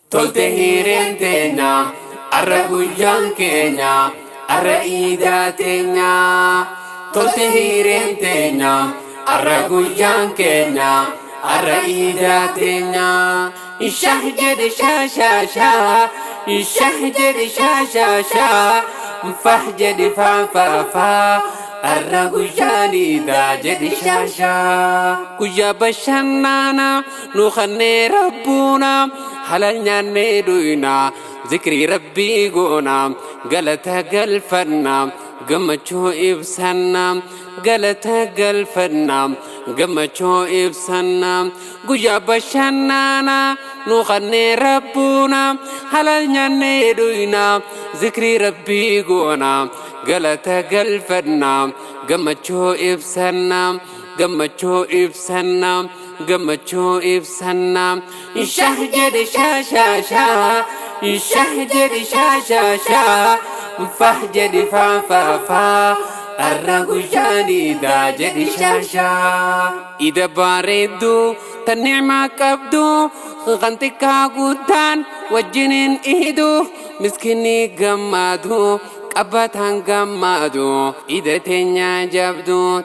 Toltehiren tenya, arra guyyan kenya, arra ida tenya. Toltehiren tenya, arra guyyan kenya, arra ida tenya. Ishahjed sha sha sha, ishahjed sha sha sha, fahjed fa fa fa. Arra guyyani da jadi shasha guyya bashannana nu khanne rabbuna halal nyanne duina zikri rabbi gona galata galfanna gamacho ibsanna galata galfanna gamacho ibsanna guyya bashannana nu khanne rabbuna halal nyanne duina zikri rabbi gona galata galfanna gamacho ibsanna gamacho ibsanna gamacho ibsanna ishahjad sha sha sha ishahjad sha sha sha fahjad fa fa fa arragujani da jadi shasha ida baredu tanima kabdu ghantika gudan wajinin idu miskini gamadu Abatan gamadu ida tenya jabdu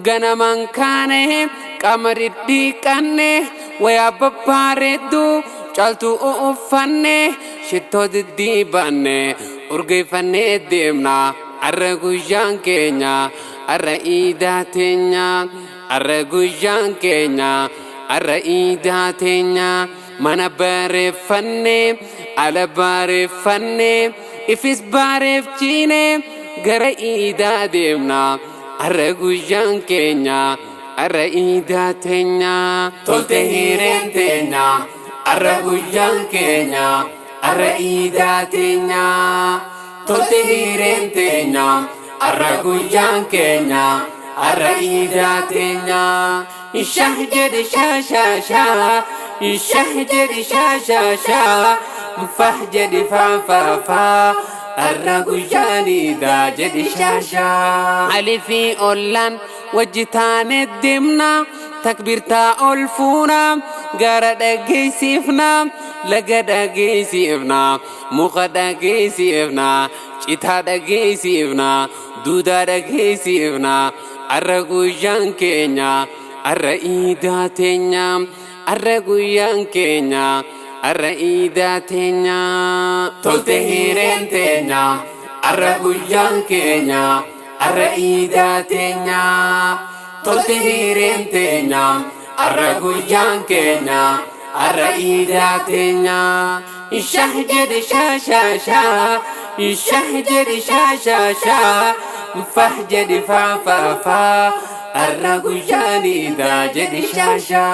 gana mankane kamariddi kanne waya babaredu caltu ufanne shitto diddi banne urgefanne demna arra guyyan kenya arra ida tenya arra guyyan kenya arra ida tenya mana barefanne ala barefanne ifis baref chine gara ida demna arra guyyan kenya arra ida tenya toltehiren tenya arra guyyan kenya arra ida tenya toltehiren tenya arra guyyan kenya arra ida tenya ishahjad sha sha sha ishahjad sha sha sha fahjad fa fa fa الرجال دا جد شاشا علي في أولان وجتان الدمنا تكبيرتا ألفونا قرد أجيسيفنا لقد أجيسيفنا مخد أجيسيفنا شتاد أجيسيفنا دودا أجيسيفنا الرجال كينيا الرئيدا تينيا الرجال كينيا الرئيدا تينيا تلتهيرين تينيا الرجال كينيا الرئيدا تينيا تلتهيرين تينيا الرجال كينيا الرئيدا تينيا الشهجر شا شا شا الشهجر شا شا شا فهجر فا فا فا الرجال دا جد شاشا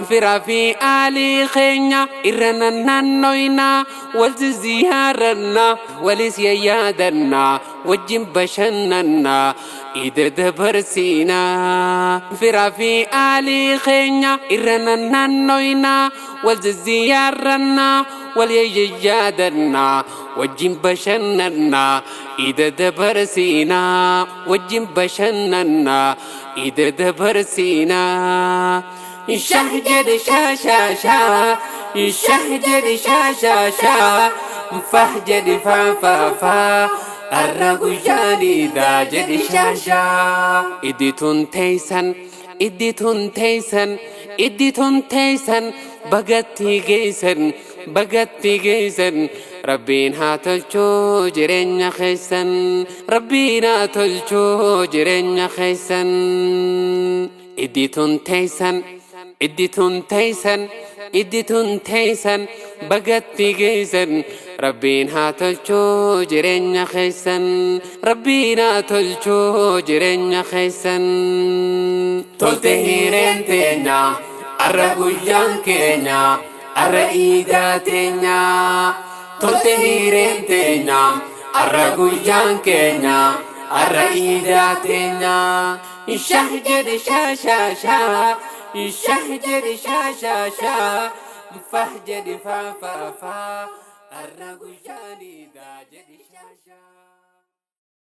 فرافي آلي خينيا إرنا نانوينا والزيارنا ولسيا يادنا وجم بشننا إذا دبرسينا فرافي آلي خينيا إرنا نانوينا والزيارنا وليجادنا وجم بشننا إذا دبرسينا وجم بشننا إذا دبرسينا الشهجر شا شا شا الشهجر شا شا شا فهجر فا فا فا الرجال دا جد شاشا إديتون تيسن إديتون تيسن إديتون تيسن بغتي جيسن بغتي جيسن ربنا تلجو جرين خيسن ربنا تلجو جرين خيسن إديتون تيسن إديتون تيسن إديتون تيسن بغتي جيسن ربنا تلجو جرين خيسن ربنا تلجو جرين خيسن تلتهيرين تينا الرجال كينيا الرئيدا تينا تلتهيرين تينا الرجال كينيا الرئيدا تينا الشهجر شا شا شا الشهجر شا شا شا فهجر فا فا فا الرجال دا جد